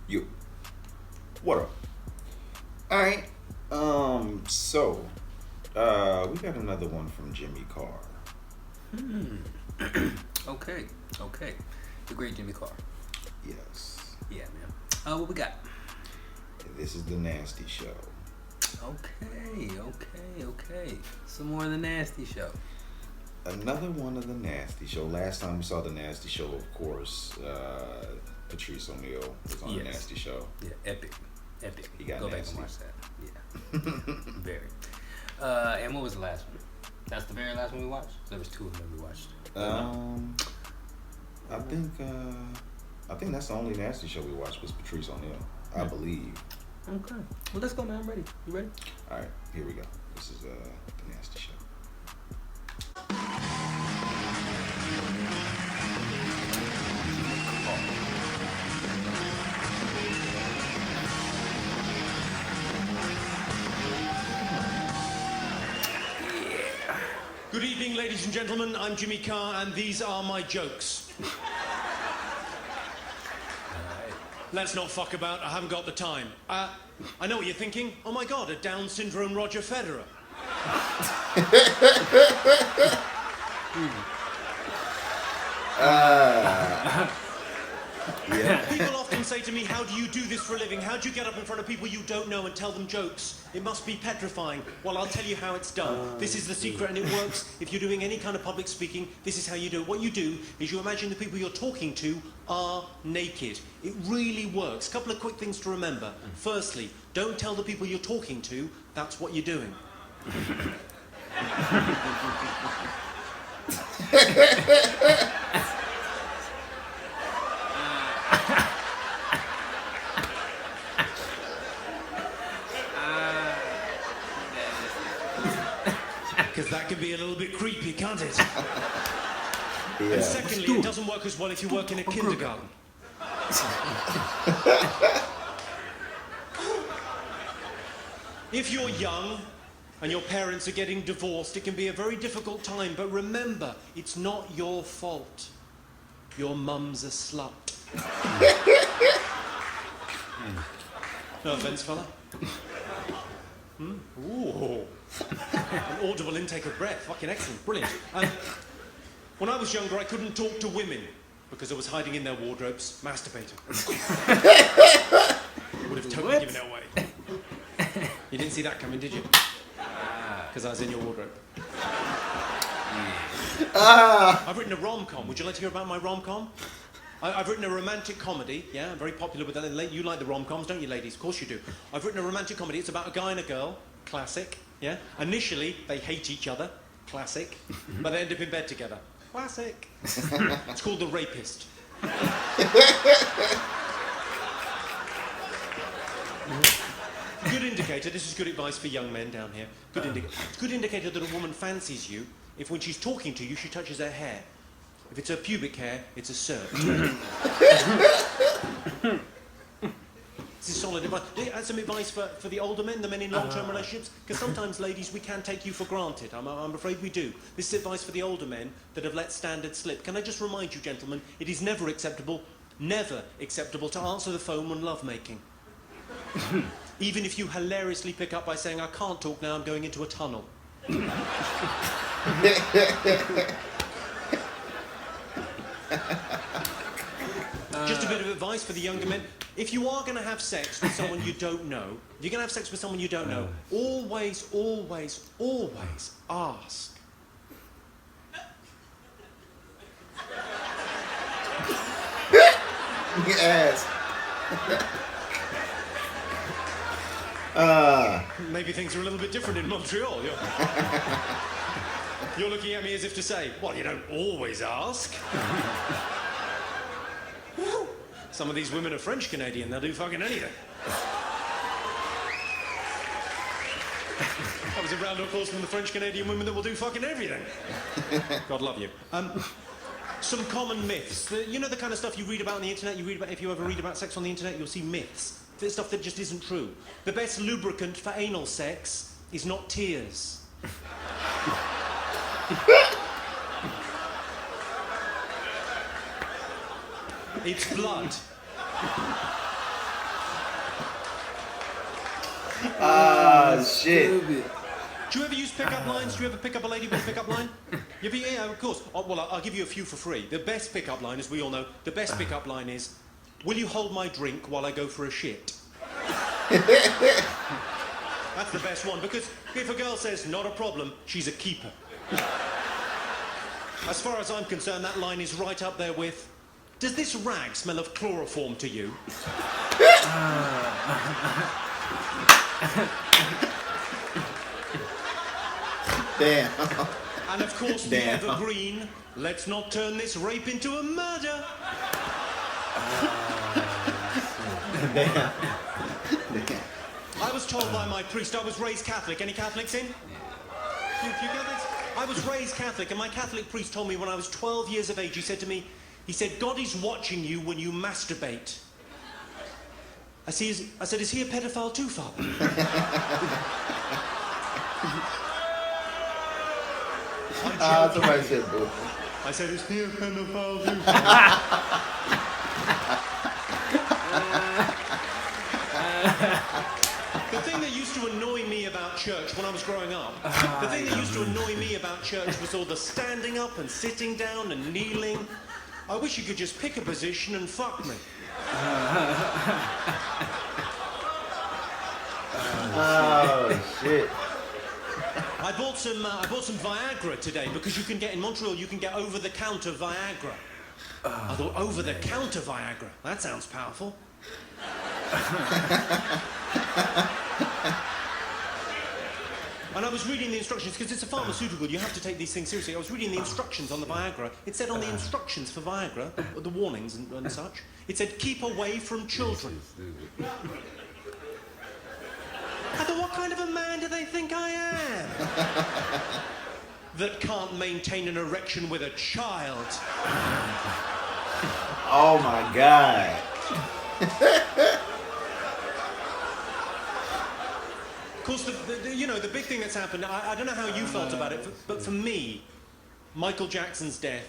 You. What up? Alright. So, we got another one from Jimmy Carr. Okay. The great Jimmy Carr. Yes. Yeah, man. What we got? This is the Nasty Show. Okay. Some more of the Nasty Show. Another one of the Nasty Show. Last time we saw the Nasty Show, of course, Patrice O'Neal was on the Nasty Show. Yeah, epic. He got Go nasty. back and watch that. Yeah. Very. And what was the last one? That's the very last one we watched? There was two of them we watched. I think that's the only Nasty Show we watched was Patrice O'Neal. I believe. Okay. Well, let's go, man. I'm ready. You ready? All right, here we go. This is the Nasty Show. Good evening, ladies and gentlemen. I'm Jimmy Carr, and these are my jokes. Let's not fuck about. I haven't got the time. I know what you're thinking. Oh my God, a Down syndrome Roger Federer. Yeah. People often say to me, how do you do this for a living? How do you get up in front of people you don't know and tell them jokes? It must be petrifying. Well, I'll tell you how it's done. This is the secret, and it works. If you're doing any kind of public speaking, this is how you do it. What you do is you imagine the people you're talking to are naked. It really works. A couple of quick things to remember. Firstly, don't tell the people you're talking to that's what you're doing. Because that can be a little bit creepy, can't it? Yeah. And secondly, it doesn't work as well if you work in a kindergarten. If you're young and your parents are getting divorced, it can be a very difficult time, but remember, it's not your fault. Your mum's a slut. No offense, fella. Ooh. An audible intake of breath. Fucking excellent. Brilliant. When I was younger, I couldn't talk to women because I was hiding in their wardrobes, masturbating. Would have totally given it away. You didn't see that coming, did you? Because I was in your wardrobe. I've written a rom-com. Would you like to hear about my rom-com? I've written a romantic comedy. Yeah, I'm very popular with that. You like the rom-coms, don't you, ladies? Of course you do. I've written a romantic comedy. It's about a guy and a girl. Classic. Yeah. Initially, they hate each other. Classic. But they end up in bed together. Classic. It's called The Rapist. Good indicator. This is good advice for young men down here. It's good indicator that a woman fancies you if when she's talking to you, she touches her hair. If it's her pubic hair, it's a search. This is solid advice. Do you have some advice for the older men, the men in long-term relationships? Because sometimes, ladies, we can take you for granted. I'm afraid we do. This is advice for the older men that have let standards slip. Can I just remind you, gentlemen, it is never acceptable to answer the phone when lovemaking. Even if you hilariously pick up by saying, I can't talk now, I'm going into a tunnel. Just a bit of advice for the younger men. If you are going to have sex with someone you don't know, always ask. Yes. Maybe things are a little bit different in Montreal. You're looking at me as if to say, well, you don't always ask. Some of these women are French-Canadian. They'll do fucking anything. That was a round of applause from the French-Canadian women that will do fucking everything. God love you. Some common myths. You know the kind of stuff you read about on the internet? If you ever read about sex on the internet, you'll see myths. There's stuff that just isn't true. The best lubricant for anal sex is not tears. It's blood. Ah, shit. Stupid. Do you ever use pickup lines? Do you ever pick up a lady with a pickup line? Yeah, of course. Well, I'll give you a few for free. The best pickup line, as we all know, the best pickup line is, will you hold my drink while I go for a shit? That's the best one, because if a girl says, not a problem, she's a keeper. As far as I'm concerned, that line is right up there with, does this rag smell of chloroform to you? Damn. And of course, the Damn. evergreen, let's not turn this rape into a murder. Damn. Damn. I was told by my priest, I was raised Catholic. Any Catholics in? Few Catholics? I was raised Catholic, and my Catholic priest told me when I was 12 years of age, he said to me, God is watching you when you masturbate. I said, is he a pedophile too, Father? Somebody said boo. I said, is he a pedophile too? The thing that used to annoy me about church when I was growing up, the thing that used to annoy me about church was all the standing up and sitting down and kneeling. I wish you could just pick a position and fuck me. Oh, shit. I bought some Viagra today because you can get in Montreal. You can get over-the-counter Viagra. I thought over-the-counter Viagra. That sounds powerful. And I was reading the instructions because it's a pharmaceutical. You have to take these things seriously. I was reading the instructions on the Viagra. It said on the instructions for Viagra, the warnings and such, it said keep away from children. I thought, what kind of a man do they think I am? That can't maintain an erection with a child. Oh my God. Of course, the big thing that's happened, I don't know how you felt about it, but for me, Michael Jackson's death,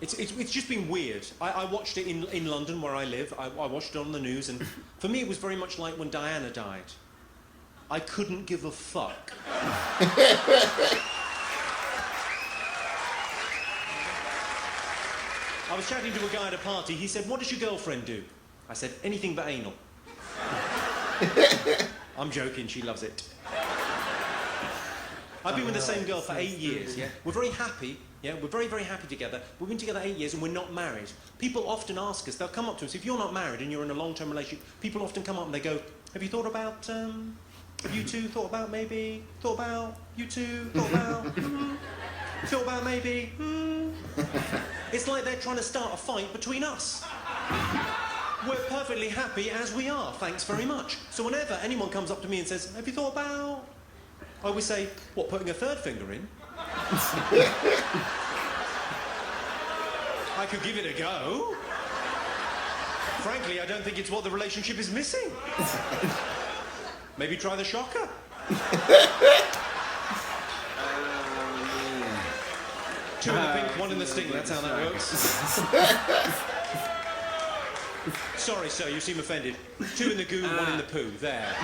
it's just been weird. I watched it in London, where I live. I watched it on the news, and for me, it was very much like when Diana died. I couldn't give a fuck. I was chatting to a guy at a party. He said, what does your girlfriend do? I said, anything but anal. I'm joking, she loves it. I've been with the same girl for 8 years, yeah? We're very happy, yeah? We're very, very happy together. We've been together 8 years and we're not married. People often ask us, they'll come up to us, if you're not married and you're in a long-term relationship, people often come up and they go, have you thought about, you two thought about maybe, thought about, you two thought about, thought about maybe, It's like they're trying to start a fight between us. We're perfectly happy as we are, thanks very much. So whenever anyone comes up to me and says, have you thought about, I always say, what, putting a third finger in? I could give it a go. Frankly, I don't think it's what the relationship is missing. Maybe try the shocker. Two in the pink, one in the sting. That's how that works. Sorry, sir, you seem offended. Two in the goo, one in the poo. There.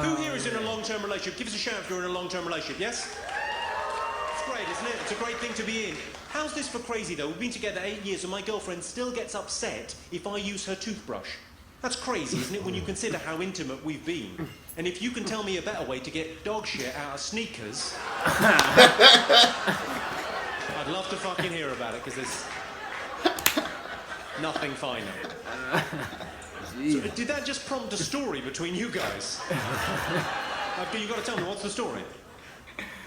Who here is in a long-term relationship? Give us a shout if you're in a long-term relationship, yes? It's great, isn't it? It's a great thing to be in. How's this for crazy, though? We've been together 8 years and my girlfriend still gets upset if I use her toothbrush. That's crazy, isn't it, when you consider how intimate we've been? And if you can tell me a better way to get dog shit out of sneakers, I'd love to fucking hear about it, because there's nothing finer. So, did that just prompt a story between you guys? Okay, you got to tell me, what's the story?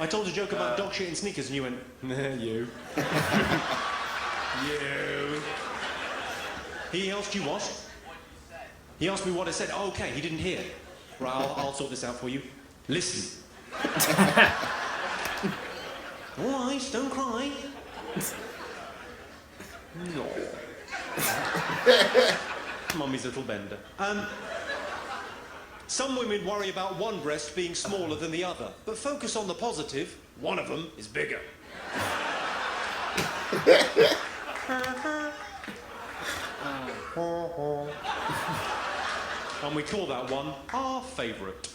I told a joke about dog shit in sneakers and you went, you. You. He asked you what? He asked me what I said. Oh, okay, he didn't hear. Right, I'll sort this out for you. Listen. All right, don't cry. No. Mummy's little bender. Some women worry about one breast being smaller than the other, but focus on the positive. One of them is bigger. And we call that one our favourite.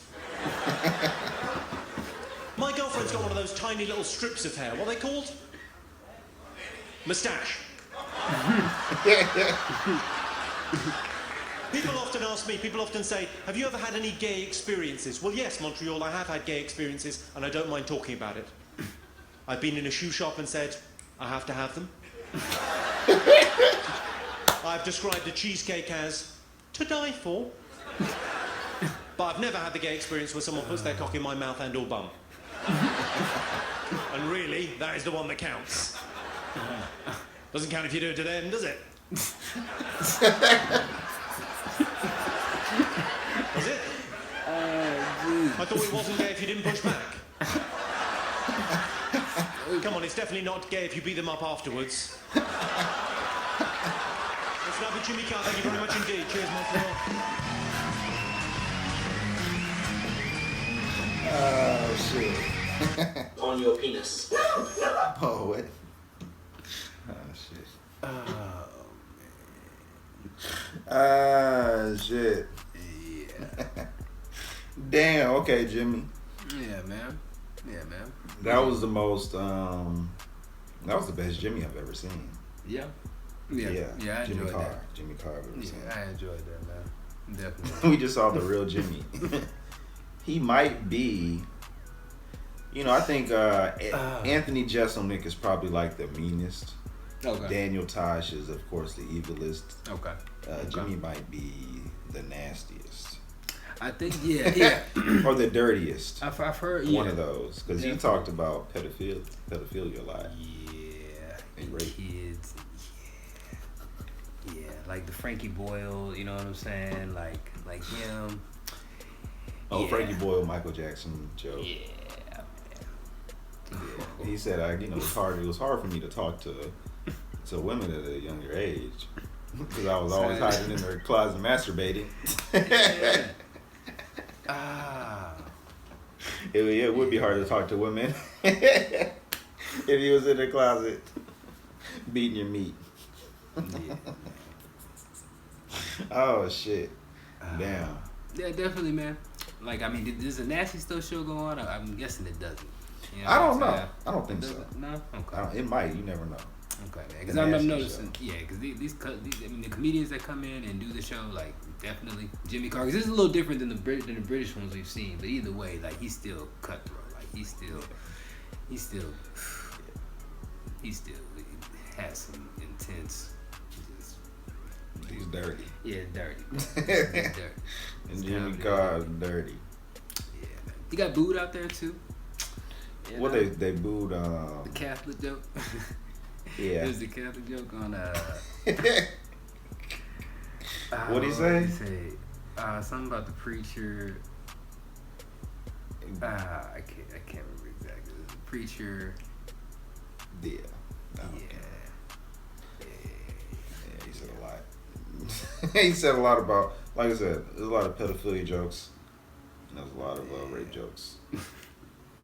My girlfriend's got one of those tiny little strips of hair. What are they called? Moustache. People often ask me, people often say, have you ever had any gay experiences? Well, yes, Montreal, I have had gay experiences, and I don't mind talking about it. I've been in a shoe shop and said, I have to have them. I've described a cheesecake as to die for. But I've never had the gay experience where someone puts their cock in my mouth and or bum. And really, that is the one that counts. Doesn't count if you do it to them, does it? Was it? I thought it wasn't gay if you didn't push back. Come on, it's definitely not gay if you beat them up afterwards. Let's have a Jimmy Carr. Thank you very much indeed. Cheers, Montreal. Oh, shit. On your penis. Oh, what? Oh, shit. Ah, shit. Yeah. Damn, okay, Jimmy. Yeah, man. Yeah, man. That was the most, that was the best Jimmy I've ever seen. Yeah. Yeah, I Jimmy enjoyed Carr. that. Jimmy Carr I've ever seen. Yeah, I enjoyed that, man. Definitely. We just saw the real Jimmy. He might be, you know, I think Anthony Jeselnik is probably like the meanest. Okay. Daniel Tosh is, of course, the evilest. Okay. Jimmy might be the nastiest. I think, yeah. Or the dirtiest. I've heard, One of those. Because you talked about pedophilia a lot. Yeah. And rape. Kids. Yeah. Like the Frankie Boyle, you know what I'm saying? Like him. Oh, Yeah. Frankie Boyle, Michael Jackson joke. Yeah. He said, it was hard for me to talk to women at a younger age. Because I was always hiding in their closet masturbating. Yeah. It would be hard to talk to women if he was in their closet beating your meat. Yeah. Oh shit! Damn. Yeah, definitely, man. Like, I mean, does the Nasty still show go on? I'm guessing it doesn't. You know I what don't I'm know. saying? I don't think so. No. Okay. It might. You never know. Okay, man. The Because I'm Nasty noticing, because these, I mean, the comedians that come in and do the show, like, definitely Jimmy Carr. Because this is a little different than the British ones we've seen. But either way, like, he's still cutthroat. Like, he still has some intense. He's dirty. Yeah, dirty. He's dirty. And Jimmy Carr is dirty. Yeah, man. He got booed out there too. You What know? they booed? The Catholic joke. Yeah. It was the Catholic joke on What'd he say? Something about the preacher. I can't remember exactly. The preacher. Yeah. Yeah, he said a lot. He said a lot about, like I said, there's a lot of pedophilia jokes. And there's a lot of rape jokes.